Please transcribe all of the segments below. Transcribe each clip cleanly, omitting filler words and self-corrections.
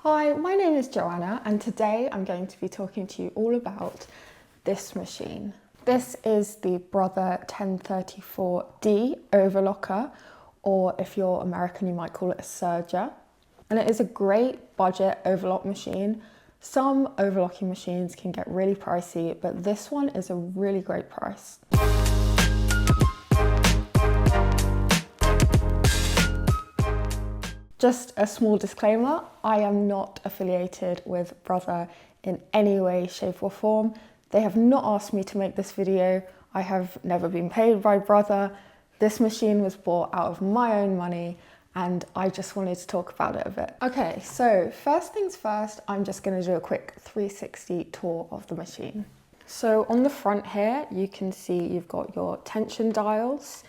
Hi, my name is Joanna and today I'm going to be talking to you all about this machine. This is the Brother 1034D Overlocker, or if you're American you might call it a Serger. And it is a great budget overlock machine. Some overlocking machines can get really pricey, but this one is a really great price. Just a small disclaimer, I am not affiliated with Brother in any way, shape or form. They have not asked me to make this video. I have never been paid by Brother. This machine was bought out of my own money and I just wanted to talk about it a bit. Okay, so first things first, I'm just gonna do a quick 360 tour of the machine. So on the front here, you can see you've got your tension dials.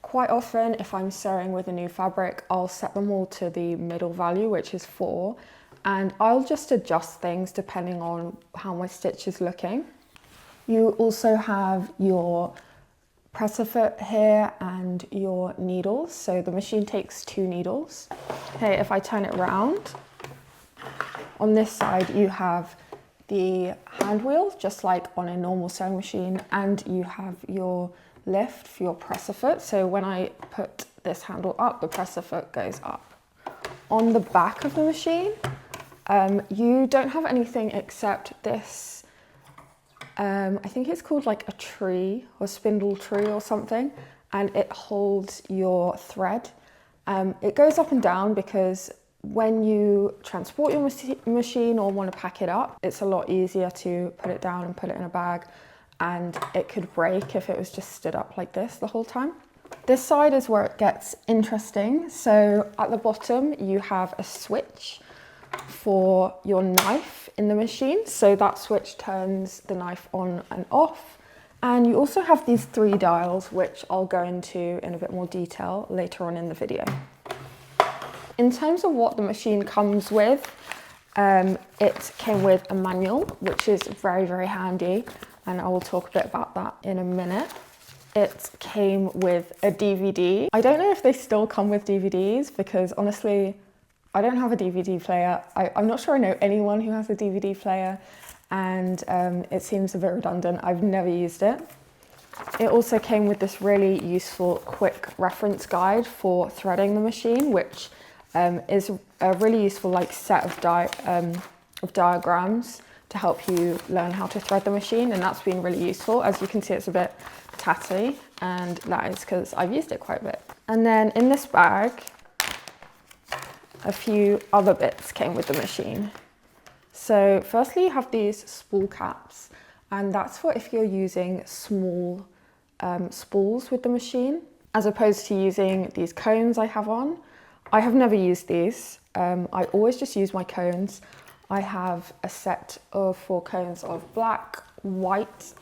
Quite often, if I'm sewing with a new fabric, I'll set them all to the middle value, which is 4, and I'll just adjust things depending on how my stitch is looking. You also have your presser foot here and your needles. So the machine takes 2 needles. Okay, if I turn it around, on this side you have the hand wheel, just like on a normal sewing machine, and you have your lift for your presser foot. So when I put this handle up, the presser foot goes up. On the back of the machine, you don't have anything except this, I think it's called like a tree or spindle tree or something, and it holds your thread. It goes up and down because when you transport your machine or want to pack it up, it's a lot easier to put it down and put it in a bag, and it could break if it was just stood up like this the whole time. This side is where it gets interesting. So at the bottom you have a switch for your knife in the machine. So that switch turns the knife on and off. And you also have these 3 dials, which I'll go into in a bit more detail later on in the video. In terms of what the machine comes with, it came with a manual, which is very, very handy. And I will talk a bit about that in a minute. It came with a DVD. I don't know if they still come with DVDs because honestly, I don't have a DVD player. I'm not sure I know anyone who has a DVD player, and it seems a bit redundant. I've never used it. It also came with this really useful quick reference guide for threading the machine, which is a really useful like set of diagrams to help you learn how to thread the machine, and that's been really useful. As you can see, it's a bit tatty, and that is because I've used it quite a bit. And then in this bag, a few other bits came with the machine. So firstly, you have these spool caps, and that's for if you're using small spools with the machine, as opposed to using these cones I have on. I have never used these. I always just use my cones. I have a set of 4 cones of black, white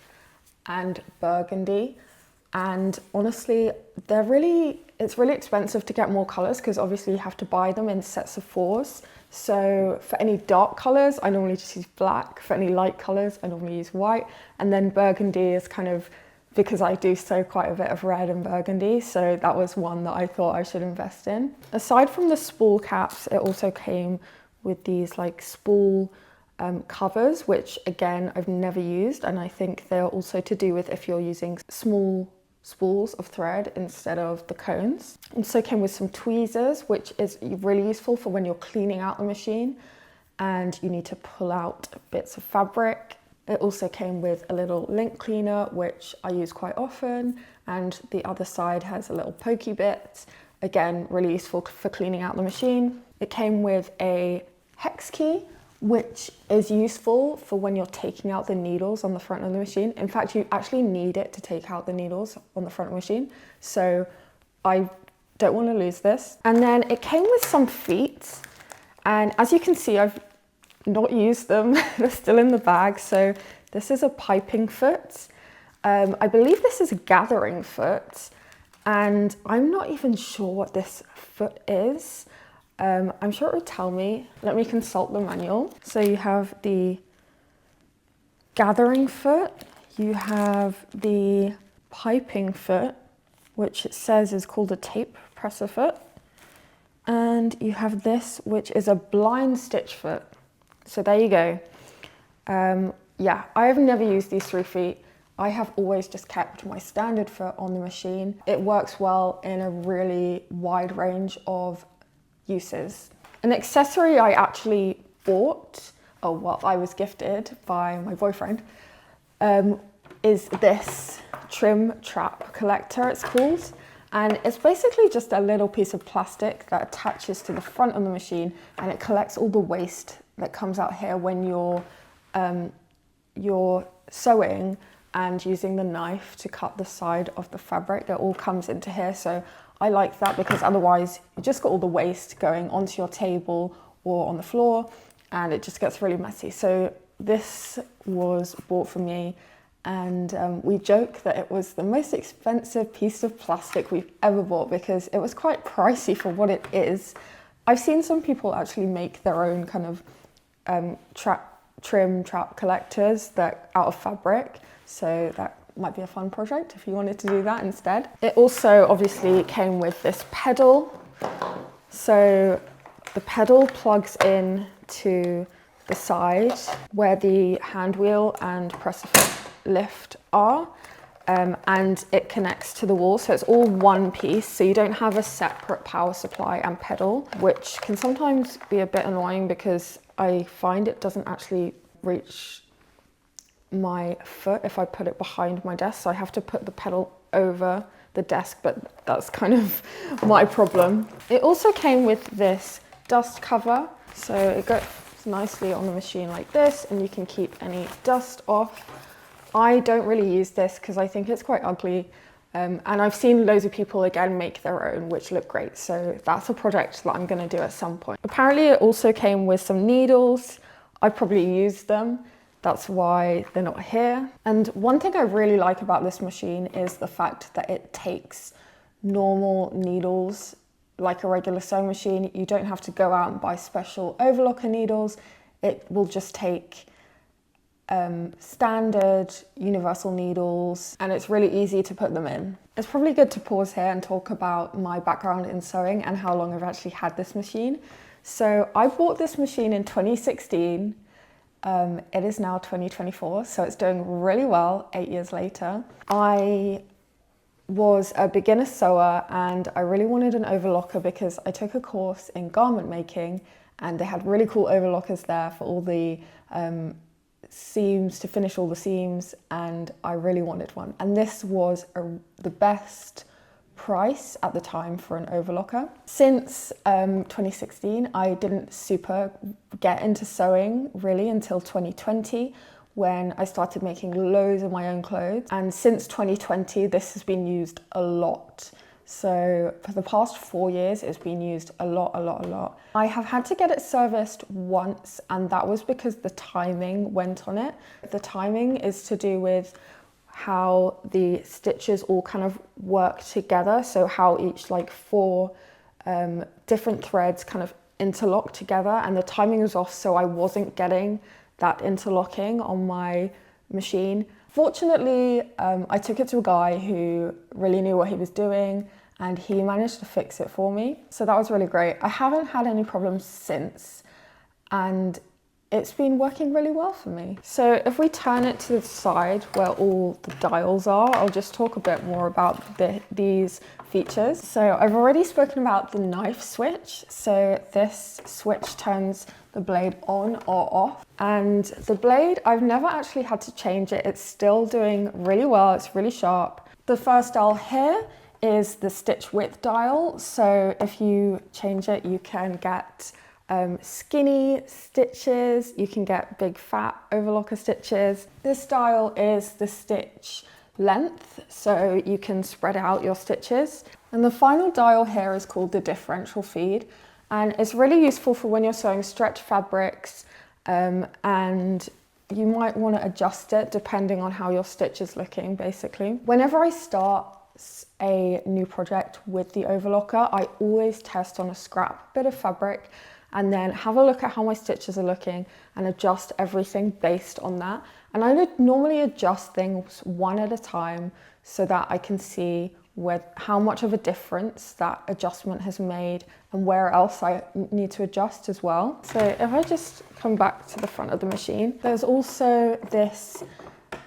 and burgundy, and honestly it's really expensive to get more colours because obviously you have to buy them in sets of 4s. So for any dark colours I normally just use black, for any light colours I normally use white, and then burgundy is kind of because I do sew quite a bit of red and burgundy, so that was one that I thought I should invest in. Aside from the spool caps, it also came with these like spool covers, which again I've never used, and I think they're also to do with if you're using small spools of thread instead of the cones. It also came with some tweezers, which is really useful for when you're cleaning out the machine and you need to pull out bits of fabric. It also came with a little lint cleaner, which I use quite often, and the other side has a little pokey bit, again really useful for cleaning out the machine. It came with a hex key, which is useful for when you're taking out the needles on the front of the machine. In fact, you actually need it to take out the needles on the front of the machine, so I don't want to lose this. And then it came with some feet, and as you can see, I've not used them. They're still in the bag. So this is a piping foot. I believe this is a gathering foot, and I'm not even sure what this foot is. I'm sure it will tell me. Let me consult the manual. So you have the gathering foot, you have the piping foot, which it says is called a tape presser foot, And you have this, which is a blind stitch foot. So there you go. Yeah, I have never used these 3 feet. I have always just kept my standard foot on the machine. It works well in a really wide range of uses. An accessory I actually bought, or well, I was gifted by my boyfriend, is this trim trap collector, it's called. And it's basically just a little piece of plastic that attaches to the front of the machine, and it collects all the waste that comes out here when you're sewing and using the knife to cut the side of the fabric. It all comes into here. So I like that, because otherwise you just got all the waste going onto your table or on the floor, and it just gets really messy. So this was bought for me, and we joke that it was the most expensive piece of plastic we've ever bought, because it was quite pricey for what it is. I've seen some people actually make their own kind of trim trap collectors that out of fabric, so that might be a fun project if you wanted to do that instead. It also obviously came with this pedal. So the pedal plugs in to the side where the hand wheel and press lift are, and it connects to the wall, so it's all one piece, so you don't have a separate power supply and pedal, which can sometimes be a bit annoying because I find it doesn't actually reach my foot if I put it behind my desk, so I have to put the pedal over the desk, but that's kind of my problem. It also came with this dust cover, so it goes nicely on the machine like this, and you can keep any dust off. I don't really use this because I think it's quite ugly, and I've seen loads of people again make their own which look great, so that's a project that I'm going to do at some point. Apparently it also came with some needles. I probably used them, that's why they're not here. And one thing I really like about this machine is the fact that it takes normal needles like a regular sewing machine. You don't have to go out and buy special overlocker needles. It will just take standard universal needles, and it's really easy to put them in. It's probably good to pause here and talk about my background in sewing and how long I've actually had this machine. So I bought this machine in 2016. It is now 2024, so it's doing really well 8 years later. I was a beginner sewer and I really wanted an overlocker because I took a course in garment making, and they had really cool overlockers there for all the seams, to finish all the seams, and I really wanted one. And this was the best price at the time for an overlocker. Since 2016, I didn't super get into sewing really until 2020, when I started making loads of my own clothes. And since 2020, this has been used a lot. So for the past 4 years, it's been used a lot. I have had to get it serviced once, and that was because the timing went on it. The timing is to do with how the stitches all kind of work together. So how each like 4 different threads kind of interlock together, and the timing was off, so I wasn't getting that interlocking on my machine. Fortunately, I took it to a guy who really knew what he was doing, and he managed to fix it for me. So that was really great. I haven't had any problems since, and it's been working really well for me. So if we turn it to the side where all the dials are, I'll just talk a bit more about these features. So I've already spoken about the knife switch. So this switch turns the blade on or off. And the blade, I've never actually had to change it. It's still doing really well. It's really sharp. The first dial here is the stitch width dial. So if you change it, you can get skinny stitches, you can get big fat overlocker stitches. This dial is the stitch length, so you can spread out your stitches. And the final dial here is called the differential feed, and it's really useful for when you're sewing stretch fabrics, and you might want to adjust it depending on how your stitch is looking, basically. Whenever I start a new project with the overlocker, I always test on a scrap bit of fabric and then have a look at how my stitches are looking and adjust everything based on that. And I would normally adjust things one at a time so that I can see with how much of a difference that adjustment has made and where else I need to adjust as well. So if I just come back to the front of the machine, there's also this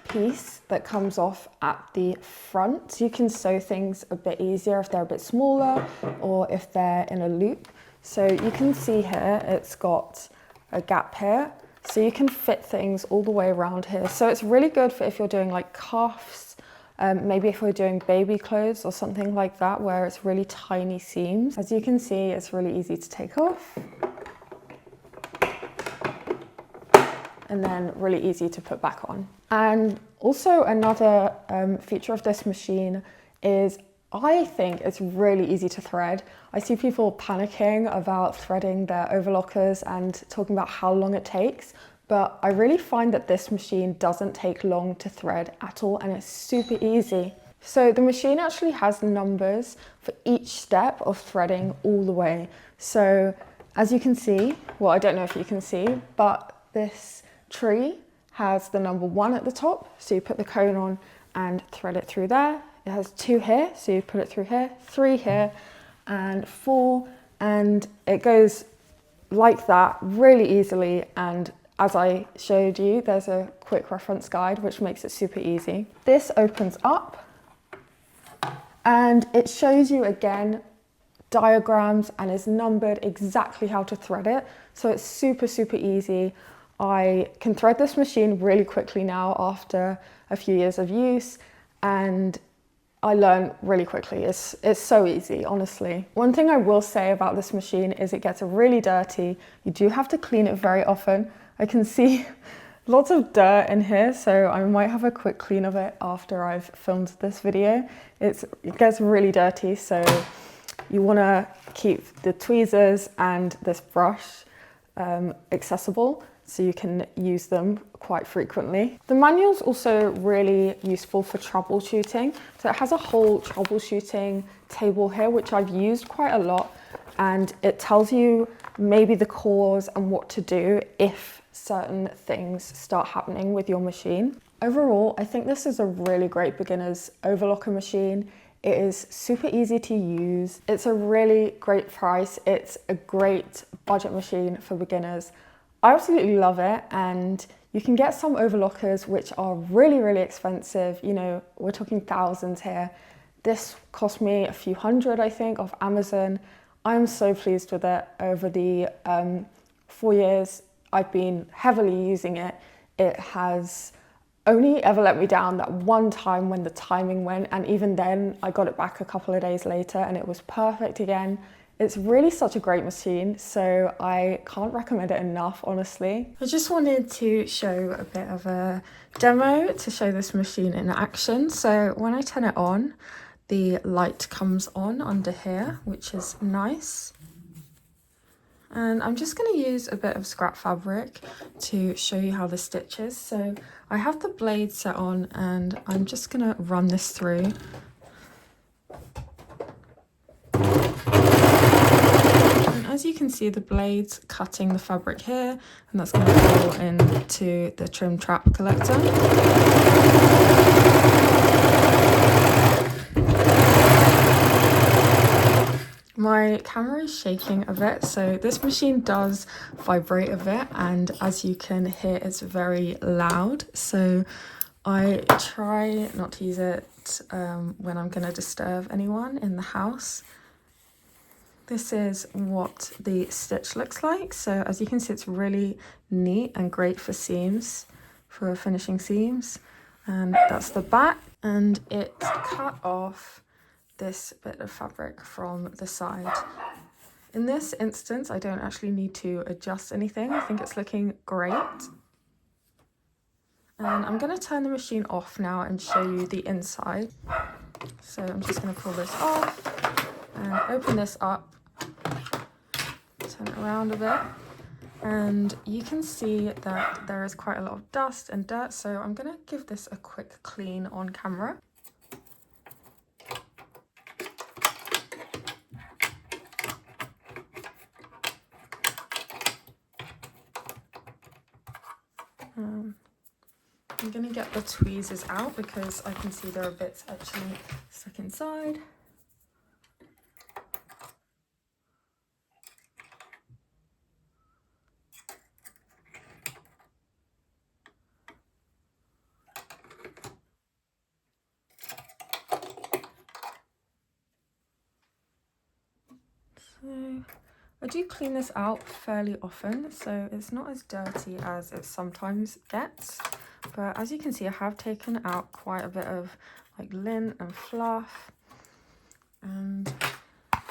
piece that comes off at the front. So you can sew things a bit easier if they're a bit smaller or if they're in a loop. So you can see here, it's got a gap here. So you can fit things all the way around here. So it's really good for if you're doing like cuffs, maybe if we're doing baby clothes or something like that, where it's really tiny seams. As you can see, it's really easy to take off. And then really easy to put back on. And also another feature of this machine is I think it's really easy to thread. I see people panicking about threading their overlockers and talking about how long it takes, but I really find that this machine doesn't take long to thread at all, and it's super easy. So the machine actually has numbers for each step of threading all the way. So as you can see, well, I don't know if you can see, but this tree has the number 1 at the top. So you put the cone on and thread it through there. It has 2 here, so you put it through here, 3 here, and 4, and it goes like that really easily. And as I showed you, there's a quick reference guide, which makes it super easy. This opens up, and it shows you again diagrams and is numbered exactly how to thread it. So it's super, super easy. I can thread this machine really quickly now after a few years of use, and I learn really quickly. It's so easy, honestly. One thing I will say about this machine is it gets really dirty. You do have to clean it very often. I can see lots of dirt in here, so I might have a quick clean of it after I've filmed this video. It gets really dirty, so you want to keep the tweezers and this brush accessible, so you can use them quite frequently. The manual's also really useful for troubleshooting. So it has a whole troubleshooting table here, which I've used quite a lot, and it tells you maybe the cause and what to do if certain things start happening with your machine. Overall, I think this is a really great beginner's overlocker machine. It is super easy to use. It's a really great price. It's a great budget machine for beginners. I absolutely love it, and you can get some overlockers which are really, really expensive. You know, we're talking thousands here. This cost me a few hundred, I think, off Amazon. I'm so pleased with it. Over the 4 years I've been heavily using it, it has only ever let me down that one time when the timing went, and even then I got it back a couple of days later and it was perfect again. It's really such a great machine, so I can't recommend it enough, honestly. I just wanted to show a bit of a demo to show this machine in action. So when I turn it on, the light comes on under here, which is nice. And I'm just going to use a bit of scrap fabric to show you how the stitches. So I have the blade set on, and I'm just going to run this through. As you can see, the blade's cutting the fabric here, and that's going to fall into the trim trap collector. My camera is shaking a bit, so this machine does vibrate a bit, and as you can hear, it's very loud. So I try not to use it when I'm going to disturb anyone in the house. This is what the stitch looks like. So as you can see, it's really neat and great for seams, for finishing seams. And that's the back, and it cut off this bit of fabric from the side. In this instance, I don't actually need to adjust anything. I think it's looking great. And I'm going to turn the machine off now and show you the inside. So I'm just going to pull this off and open this up. Turn it around a bit, and you can see that there is quite a lot of dust and dirt, so I'm going to give this a quick clean on camera. I'm gonna get the tweezers out because I can see there are bits actually stuck inside. So I do clean this out fairly often, so it's not as dirty as it sometimes gets. But as you can see, I have taken out quite a bit of like lint and fluff, and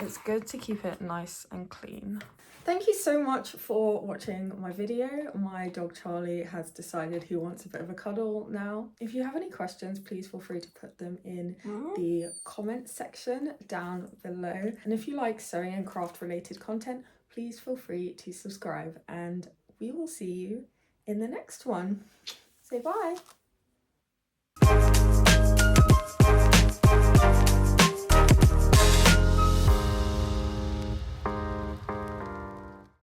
it's good to keep it nice and clean. Thank you so much for watching my video. My dog Charlie has decided he wants a bit of a cuddle now. If you have any questions, please feel free to put them in the comment section down below. And if you like sewing and craft related content, please feel free to subscribe, and we will see you in the next one. Say bye.